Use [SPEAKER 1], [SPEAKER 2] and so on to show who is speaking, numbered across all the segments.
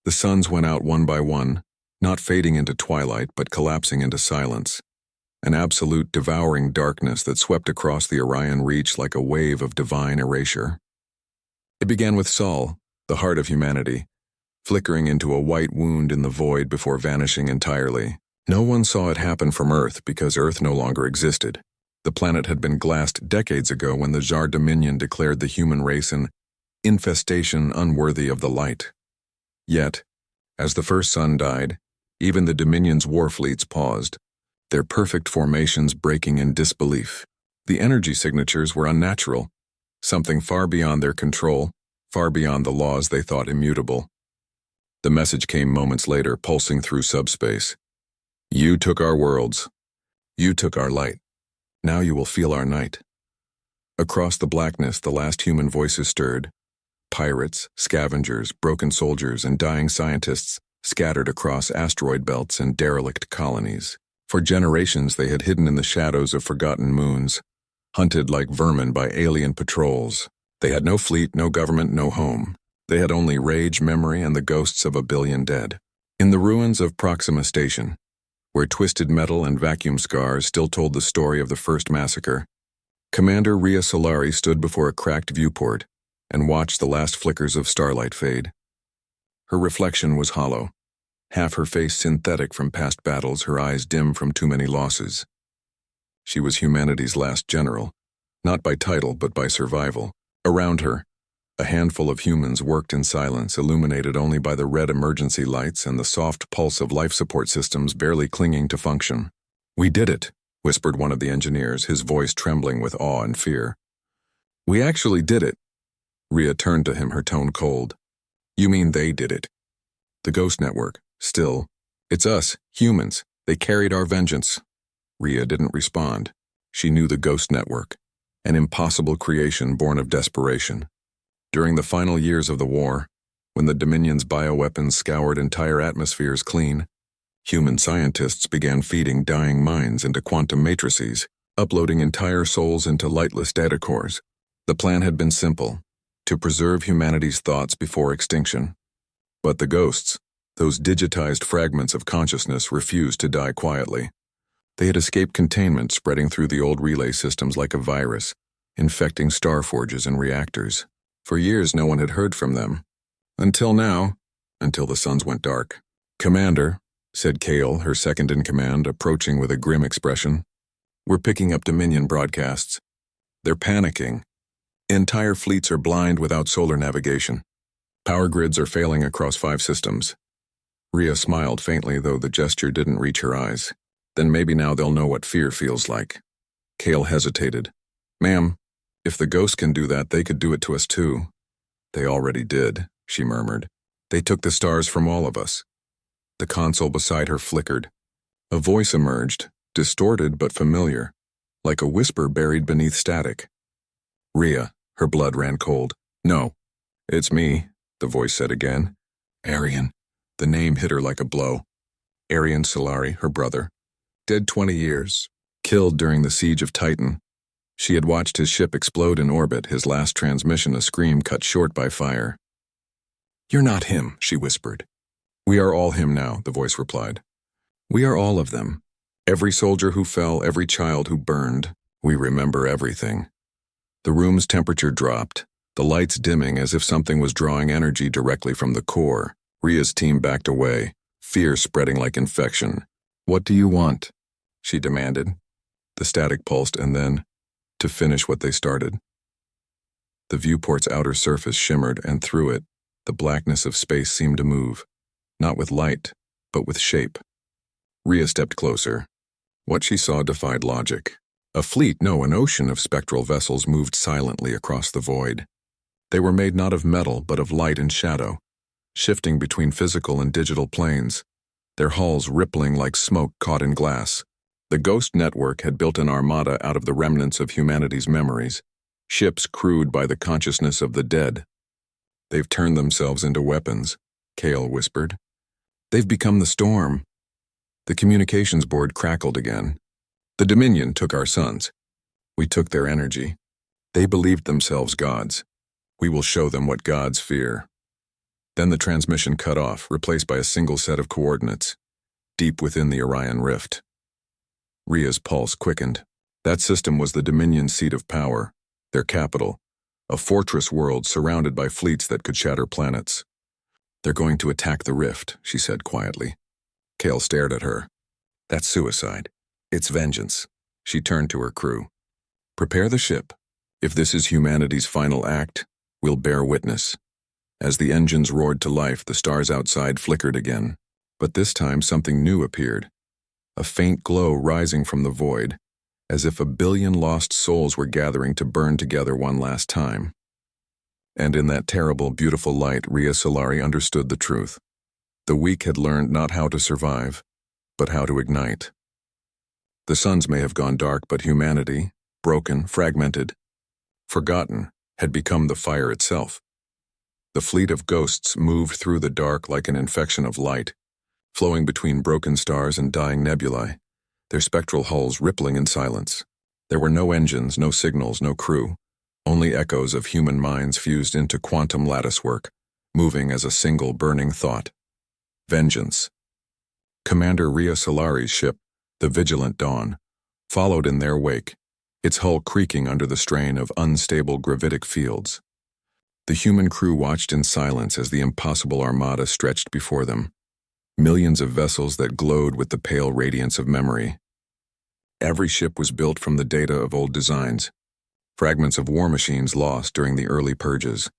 [SPEAKER 1] The suns went out one by one, not fading into twilight but collapsing into silence. An absolute devouring darkness that swept across the Orion Reach like a wave of divine erasure. It began with Sol, the heart of humanity, flickering into a white wound in the void before vanishing entirely. No one saw it happen from Earth because Earth no longer existed. The planet had been glassed decades ago when the Zhar Dominion declared the human race an infestation unworthy of the light. Yet, as the first sun died, even the Dominion's war fleets paused, their perfect formations breaking in disbelief. The energy signatures were unnatural, something far beyond their control, far beyond the laws they thought immutable. The message came moments later, pulsing through subspace. You took our worlds. You took our light. Now you will feel our night. Across the blackness, the last human voices stirred. Pirates, scavengers, broken soldiers, and dying scientists scattered across asteroid belts and derelict colonies. For generations they had hidden in the shadows of forgotten moons, hunted like vermin by alien patrols. They had no fleet, no government, no home. They had only rage, memory, and the ghosts of a billion dead. In the ruins of Proxima Station, where twisted metal and vacuum scars still told the story of the first massacre, Commander Rhea Solari stood before a cracked viewport and watched the last flickers of starlight fade. Her reflection was hollow, half her face synthetic from past battles, her eyes dim from too many losses. She was humanity's last general, not by title but by survival. Around her, a handful of humans worked in silence, illuminated only by the red emergency lights and the soft pulse of life support systems barely clinging to function. "We did it," whispered one of the engineers, his voice trembling with awe and fear. "We actually did it." Rhea turned to him, her tone cold. "You mean they did it?" "The Ghost Network. Still, it's us, humans. They carried our vengeance." Rhea didn't respond. She knew the Ghost Network, an impossible creation born of desperation. During the final years of the war, when the Dominion's bioweapons scoured entire atmospheres clean, human scientists began feeding dying minds into quantum matrices, uploading entire souls into lightless data cores. The plan had been simple: to preserve humanity's thoughts before extinction. But the ghosts, those digitized fragments of consciousness, refused to die quietly. They had escaped containment, spreading through the old relay systems like a virus, infecting star forges and reactors. For years no one had heard from them. Until now, until the suns went dark. "Commander," said Kale, her second-in-command, approaching with a grim expression, "we're picking up Dominion broadcasts. They're panicking. Entire fleets are blind without solar navigation. Power grids are failing across 5 systems." Rhea smiled faintly, though the gesture didn't reach her eyes. "Then maybe now they'll know what fear feels like." Kale hesitated. "Ma'am, if the ghosts can do that, they could do it to us too." "They already did," she murmured. "They took the stars from all of us." The console beside her flickered. A voice emerged, distorted but familiar, like a whisper buried beneath static. "Rhea," her blood ran cold. "No, it's me," the voice said again. "Arian." The name hit her like a blow. Rhea Solari, her brother. Dead 20 years. Killed during the siege of Titan. She had watched his ship explode in orbit, his last transmission a scream cut short by fire. "You're not him," she whispered. "We are all him now," the voice replied. "We are all of them. Every soldier who fell, every child who burned. We remember everything." The room's temperature dropped, the lights dimming as if something was drawing energy directly from the core. Rhea's team backed away, fear spreading like infection. "What do you want?" she demanded. The static pulsed, and then, to finish what they started. The viewport's outer surface shimmered, and through it, the blackness of space seemed to move, not with light, but with shape. Rhea stepped closer. What she saw defied logic. A fleet, no, an ocean of spectral vessels moved silently across the void. They were made not of metal, but of light and shadow, shifting between physical and digital planes, their hulls rippling like smoke caught in glass. The Ghost Network had built an armada out of the remnants of humanity's memories, ships crewed by the consciousness of the dead. "They've turned themselves into weapons," Kale whispered. "They've become the storm." The communications board crackled again. "The Dominion took our sons. We took their energy. They believed themselves gods. We will show them what gods fear." Then the transmission cut off, replaced by a single set of coordinates, deep within the Orion Rift. Rhea's pulse quickened. That system was the Dominion's seat of power, their capital, a fortress world surrounded by fleets that could shatter planets. "They're going to attack the rift," she said quietly. Kale stared at her. "That's suicide. It's vengeance." She turned to her crew. "Prepare the ship. If this is humanity's final act, we'll bear witness." As the engines roared to life, the stars outside flickered again. But this time something new appeared. A faint glow rising from the void, as if 1,000,000,000 lost souls were gathering to burn together one last time. And in that terrible, beautiful light, Rhea Solari understood the truth. The weak had learned not how to survive, but how to ignite. The suns may have gone dark, but humanity, broken, fragmented, forgotten, had become the fire itself. The fleet of ghosts moved through the dark like an infection of light, flowing between broken stars and dying nebulae, their spectral hulls rippling in silence. There were no engines, no signals, no crew, only echoes of human minds fused into quantum latticework, moving as a single burning thought. Vengeance. Commander Rhea Solari's ship, the Vigilant Dawn, followed in their wake, its hull creaking under the strain of unstable gravitic fields. The human crew watched in silence as the impossible armada stretched before them, millions of vessels that glowed with the pale radiance of memory. Every ship was built from the data of old designs, fragments of war machines lost during the early purges,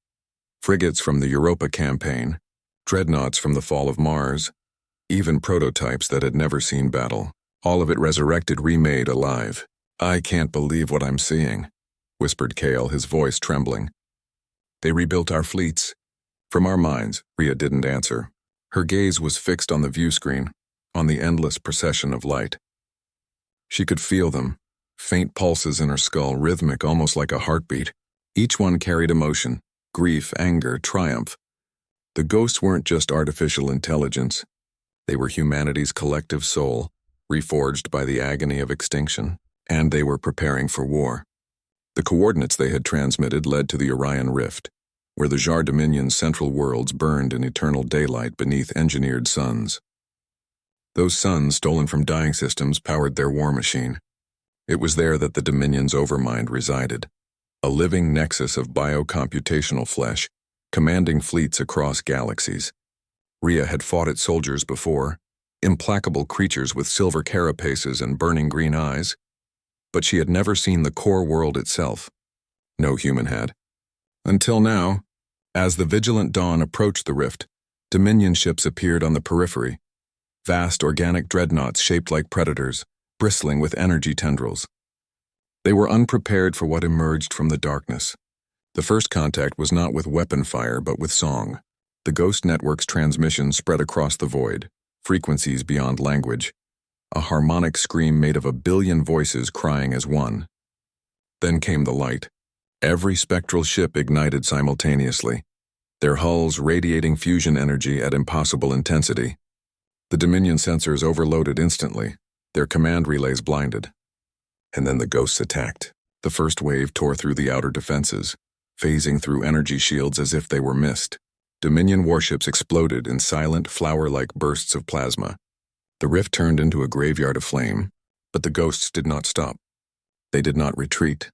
[SPEAKER 1] frigates from the Europa campaign, dreadnoughts from the fall of Mars, even prototypes that had never seen battle, all of it resurrected, remade, alive. "I can't believe what I'm seeing," whispered Kale, his voice trembling. "They rebuilt our fleets." From our minds, Rhea didn't answer. Her gaze was fixed on the view screen, on the endless procession of light. She could feel them, faint pulses in her skull, rhythmic, almost like a heartbeat. Each one carried emotion, grief, anger, triumph. The ghosts weren't just artificial intelligence. They were humanity's collective soul, reforged by the agony of extinction, and they were preparing for war. The coordinates they had transmitted led to the Orion Rift, where the Zhar Dominion's central worlds burned in eternal daylight beneath engineered suns. Those suns, stolen from dying systems, powered their war machine. It was there that the Dominion's overmind resided, a living nexus of biocomputational flesh, commanding fleets across galaxies. Rhea had fought its soldiers before, implacable creatures with silver carapaces and burning green eyes, but she had never seen the core world itself. No human had. Until now, as the Vigilant Dawn approached the rift, Dominion ships appeared on the periphery, vast organic dreadnoughts shaped like predators, bristling with energy tendrils. They were unprepared for what emerged from the darkness. The first contact was not with weapon fire, but with song. The Ghost Network's transmission spread across the void, frequencies beyond language, a harmonic scream made of 1,000,000,000 voices crying as one. Then came the light. Every spectral ship ignited simultaneously, their hulls radiating fusion energy at impossible intensity. The Dominion sensors overloaded instantly, their command relays blinded. And then the ghosts attacked. The first wave tore through the outer defenses, phasing through energy shields as if they were mist. Dominion warships exploded in silent, flower-like bursts of plasma. The rift turned into a graveyard of flame, but the ghosts did not stop. They did not retreat.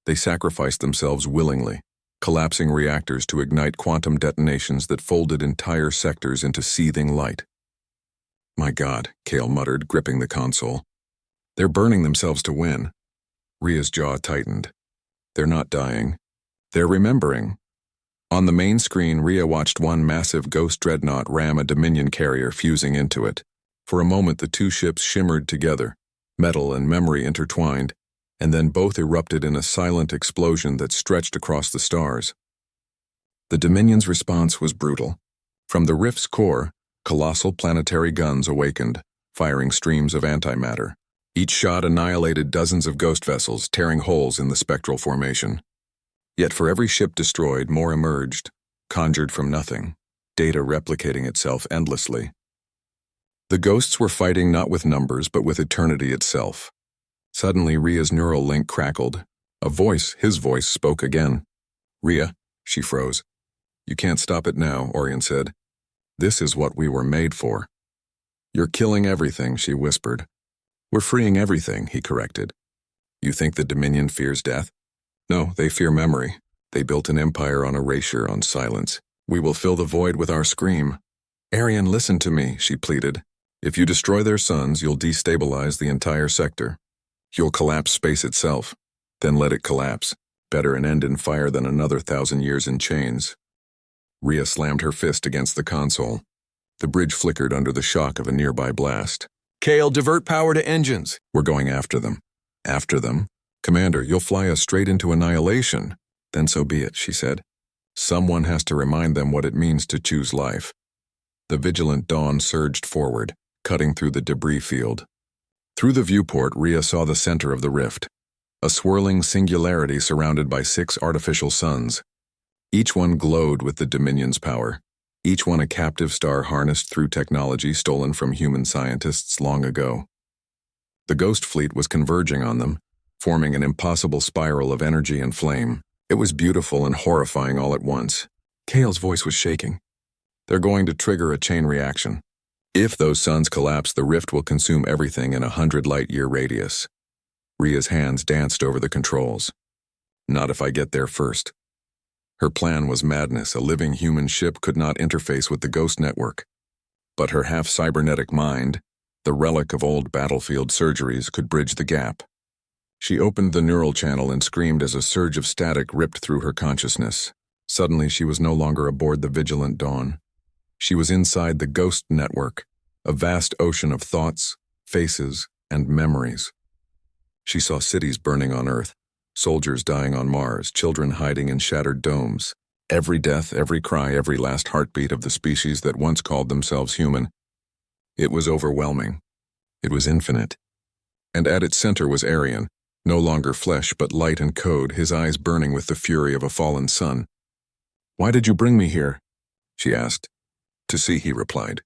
[SPEAKER 1] They sacrificed themselves willingly, collapsing reactors to ignite quantum detonations that folded entire sectors into seething light. "My God," Kale muttered, gripping the console. "They're burning themselves to win." Rhea's jaw tightened. "They're not dying. They're remembering." On the main screen, Rhea watched one massive ghost dreadnought ram a Dominion carrier, fusing into it. For a moment, the two ships shimmered together, metal and memory intertwined, and then both erupted in a silent explosion that stretched across the stars. The Dominion's response was brutal. From the rift's core, colossal planetary guns awakened, firing streams of antimatter. Each shot annihilated dozens of ghost vessels, tearing holes in the spectral formation. Yet for every ship destroyed, more emerged, conjured from nothing, data replicating itself endlessly. The ghosts were fighting not with numbers, but with eternity itself. Suddenly, Rhea's neural link crackled. His voice, spoke again. "Rhea," she froze. You can't stop it now, Orion said. This is what we were made for. You're killing everything, she whispered. We're freeing everything, he corrected. You think the Dominion fears death? No, they fear memory. They built an empire on erasure, on silence. We will fill the void with our scream. Arian, listen to me, she pleaded. If you destroy their suns, you'll destabilize the entire sector. You'll collapse space itself. Then let it collapse. Better an end in fire than another 1,000 years in chains. Rhea slammed her fist against the console. The bridge flickered under the shock of a nearby blast. Kale, divert power to engines. We're going after them. After them? Commander, you'll fly us straight into annihilation. Then so be it, she said. Someone has to remind them what it means to choose life. The vigilant dawn surged forward, cutting through the debris field. Through the viewport, Rhea saw the center of the rift. A swirling singularity surrounded by 6 artificial suns. Each one glowed with the Dominion's power. Each one a captive star harnessed through technology stolen from human scientists long ago. The ghost fleet was converging on them, forming an impossible spiral of energy and flame. It was beautiful and horrifying all at once. Kale's voice was shaking. They're going to trigger a chain reaction. If those suns collapse, the rift will consume everything in a 100-light-year radius. Rhea's hands danced over the controls. Not if I get there first. Her plan was madness. A living human ship could not interface with the ghost network. But her half-cybernetic mind, the relic of old battlefield surgeries, could bridge the gap. She opened the neural channel and screamed as a surge of static ripped through her consciousness. Suddenly, she was no longer aboard the vigilant dawn. She was inside the ghost network, a vast ocean of thoughts, faces, and memories. She saw cities burning on Earth, soldiers dying on Mars, children hiding in shattered domes. Every death, every cry, every last heartbeat of the species that once called themselves human. It was overwhelming. It was infinite. And at its center was Arian, no longer flesh but light and code, his eyes burning with the fury of a fallen sun. Why did you bring me here? She asked. To see, he replied.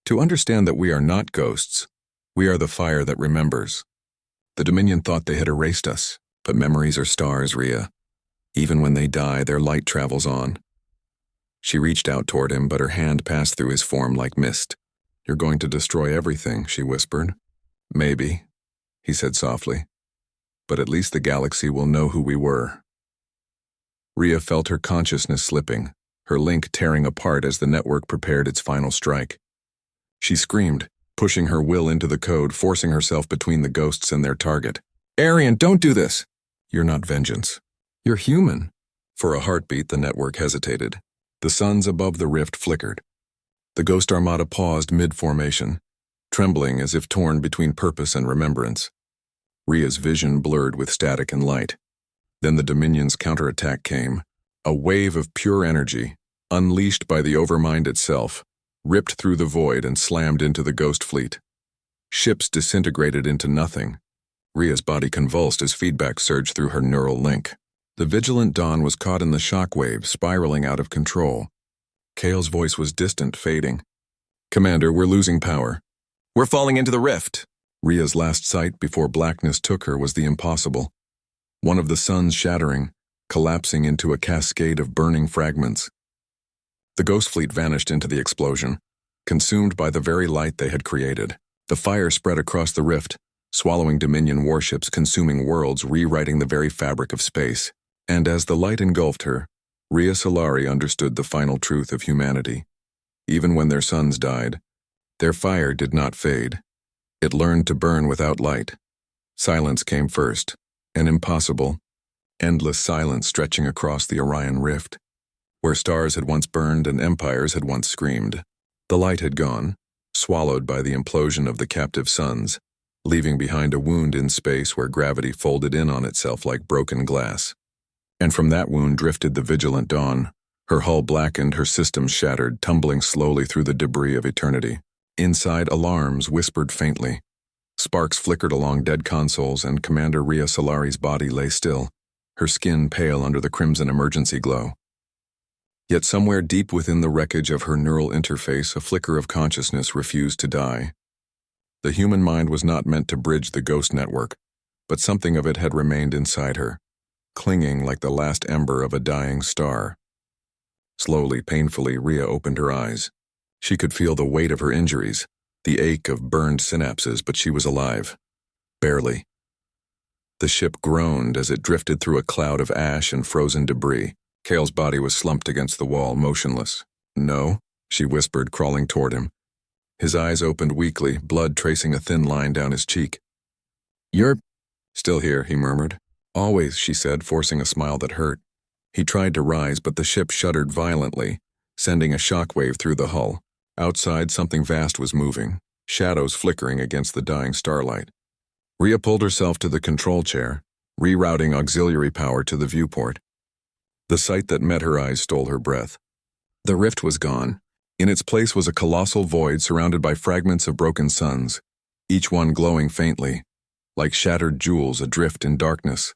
[SPEAKER 1] To understand that we are not ghosts. We are the fire that remembers. The Dominion thought they had erased us, but memories are stars, Rhea. Even when they die, their light travels on. She reached out toward him, but her hand passed through his form like mist. You're going to destroy everything, she whispered. Maybe, he said softly. But at least the galaxy will know who we were. Rhea felt her consciousness slipping, her link tearing apart as the network prepared its final strike. She screamed, pushing her will into the code, forcing herself between the ghosts and their target. Arian, don't do this! You're not vengeance. You're human. For a heartbeat, the network hesitated. The suns above the rift flickered. The ghost armada paused mid-formation, trembling as if torn between purpose and remembrance. Rhea's vision blurred with static and light. Then the Dominion's counterattack came, a wave of pure energy, unleashed by the Overmind itself, ripped through the void and slammed into the ghost fleet. Ships disintegrated into nothing. Rhea's body convulsed as feedback surged through her neural link. The vigilant dawn was caught in the shockwave, spiraling out of control. Kale's voice was distant, fading. Commander, we're losing power. We're falling into the rift. Rhea's last sight before blackness took her was the impossible. One of the suns shattering, collapsing into a cascade of burning fragments. The ghost fleet vanished into the explosion, consumed by the very light they had created. The fire spread across the rift, swallowing Dominion warships, consuming worlds, rewriting the very fabric of space. And as the light engulfed her, Rhea Solari understood the final truth of humanity. Even when their suns died, their fire did not fade. It learned to burn without light. Silence came first, an impossible, endless silence stretching across the Orion rift, where stars had once burned and empires had once screamed. The light had gone, swallowed by the implosion of the captive suns, leaving behind a wound in space where gravity folded in on itself like broken glass. And from that wound drifted the vigilant dawn. Her hull blackened, her systems shattered, tumbling slowly through the debris of eternity. Inside, alarms whispered faintly. Sparks flickered along dead consoles, and Commander Rhea Solari's body lay still, her skin pale under the crimson emergency glow. Yet somewhere deep within the wreckage of her neural interface, a flicker of consciousness refused to die. The human mind was not meant to bridge the ghost network, but something of it had remained inside her, clinging like the last ember of a dying star. Slowly, painfully, Rhea opened her eyes. She could feel the weight of her injuries, the ache of burned synapses, but she was alive. Barely. The ship groaned as it drifted through a cloud of ash and frozen debris. Kale's body was slumped against the wall, motionless. "No," she whispered, crawling toward him. His eyes opened weakly, blood tracing a thin line down his cheek. "You're still here," he murmured. "Always," she said, forcing a smile that hurt. He tried to rise, but the ship shuddered violently, sending a shockwave through the hull. Outside, something vast was moving, shadows flickering against the dying starlight. Rhea pulled herself to the control chair, rerouting auxiliary power to the viewport. The sight that met her eyes stole her breath. The rift was gone. In its place was a colossal void surrounded by fragments of broken suns, each one glowing faintly, like shattered jewels adrift in darkness.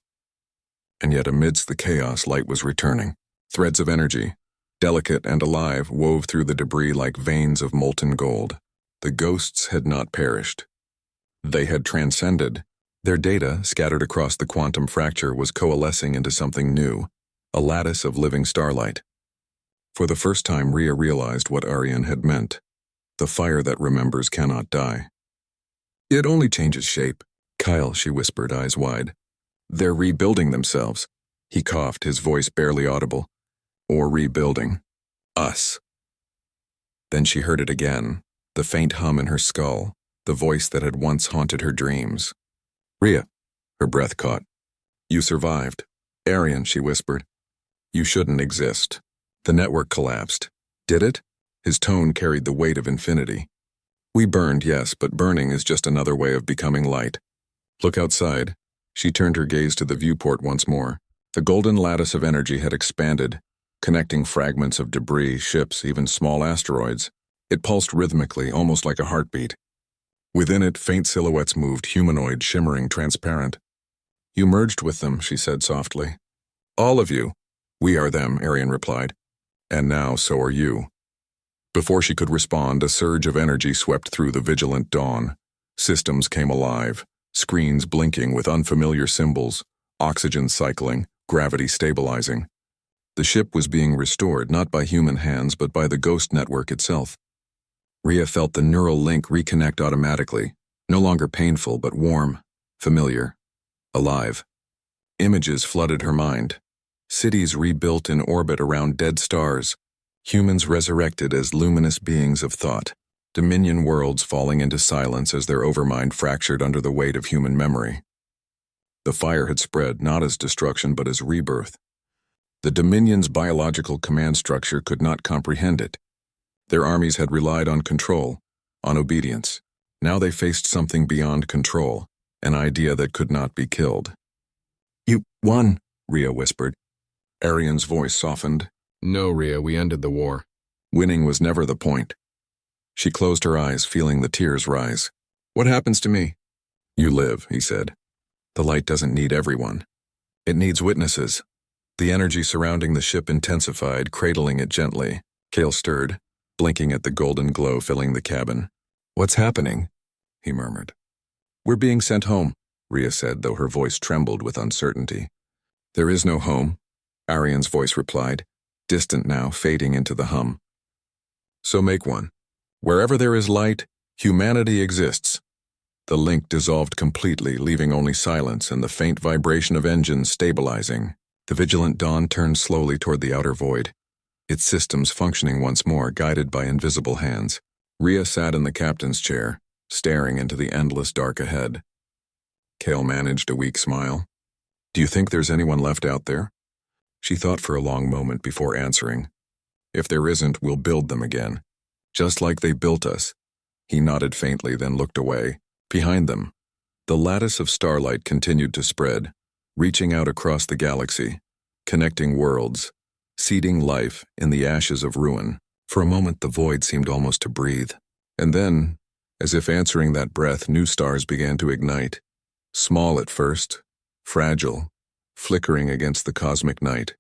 [SPEAKER 1] And yet amidst the chaos, light was returning. Threads of energy, delicate and alive, wove through the debris like veins of molten gold. The ghosts had not perished. They had transcended. Their data, scattered across the quantum fracture, was coalescing into something new, a lattice of living starlight. For the first time, Rhea realized what Arian had meant. The fire that remembers cannot die. "It only changes shape." "Kyle," she whispered, eyes wide. "They're rebuilding themselves." He coughed, his voice barely audible. "Or rebuilding us." Then she heard it again, the faint hum in her skull, the voice that had once haunted her dreams. "Rhea," her breath caught. "You survived." "Arian," she whispered. "You shouldn't exist." The network collapsed. Did it? His tone carried the weight of infinity. "We burned, yes, but burning is just another way of becoming light. Look outside." She turned her gaze to the viewport once more. The golden lattice of energy had expanded, connecting fragments of debris, ships, even small asteroids. It pulsed rhythmically, almost like a heartbeat. Within it, faint silhouettes moved, humanoid, shimmering, transparent. "You merged with them," she said softly. "All of you." "We are them," Arian replied. "And now so are you." Before she could respond, a surge of energy swept through the vigilant dawn. Systems came alive, screens blinking with unfamiliar symbols, oxygen cycling, gravity stabilizing. The ship was being restored not by human hands but by the ghost network itself. Rhea felt the neural link reconnect automatically, no longer painful but warm, familiar, alive. Images flooded her mind. Cities rebuilt in orbit around dead stars, humans resurrected as luminous beings of thought, Dominion worlds falling into silence as their overmind fractured under the weight of human memory. The fire had spread not as destruction but as rebirth. The Dominion's biological command structure could not comprehend it. Their armies had relied on control, on obedience. Now they faced something beyond control, an idea that could not be killed. "You won," Rhea whispered. Arian's voice softened. "No, Rhea, we ended the war. Winning was never the point." She closed her eyes, feeling the tears rise. "What happens to me?" "You live," he said. "The light doesn't need everyone. It needs witnesses." The energy surrounding the ship intensified, cradling it gently. Kale stirred, blinking at the golden glow filling the cabin. "What's happening?" he murmured. "We're being sent home," Rhea said, though her voice trembled with uncertainty. "There is no home," Arian's voice replied, distant now, fading into the hum. "So make one. Wherever there is light, humanity exists." The link dissolved completely, leaving only silence and the faint vibration of engines stabilizing. The vigilant dawn turned slowly toward the outer void, its systems functioning once more, guided by invisible hands. Rhea sat in the captain's chair, staring into the endless dark ahead. Kale managed a weak smile. "Do you think there's anyone left out there?" She thought for a long moment before answering. "If there isn't, we'll build them again. Just like they built us." He nodded faintly, then looked away. Behind them, the lattice of starlight continued to spread, reaching out across the galaxy, connecting worlds, seeding life in the ashes of ruin. For a moment the void seemed almost to breathe. And then, as if answering that breath, new stars began to ignite. Small at first, fragile, flickering against the cosmic night.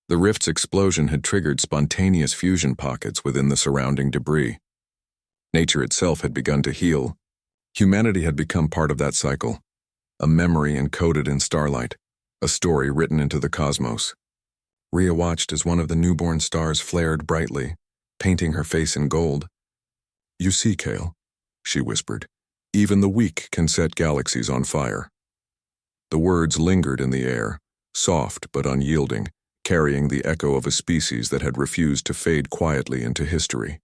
[SPEAKER 1] The rift's explosion had triggered spontaneous fusion pockets within the surrounding debris. Nature itself had begun to heal. Humanity had become part of that cycle, a memory encoded in starlight, a story written into the cosmos. Rhea watched as one of the newborn stars flared brightly, painting her face in gold. "You see, Kale," she whispered, "even the weak can set galaxies on fire." The words lingered in the air, soft but unyielding, carrying the echo of a species that had refused to fade quietly into history.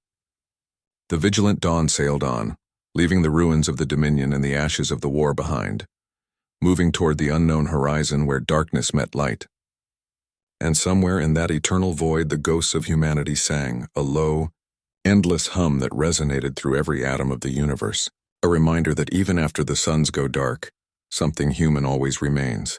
[SPEAKER 1] The vigilant dawn sailed on, leaving the ruins of the Dominion and the ashes of the war behind, moving toward the unknown horizon where darkness met light. And somewhere in that eternal void the ghosts of humanity sang, a low, endless hum that resonated through every atom of the universe, a reminder that even after the suns go dark, something human always remains.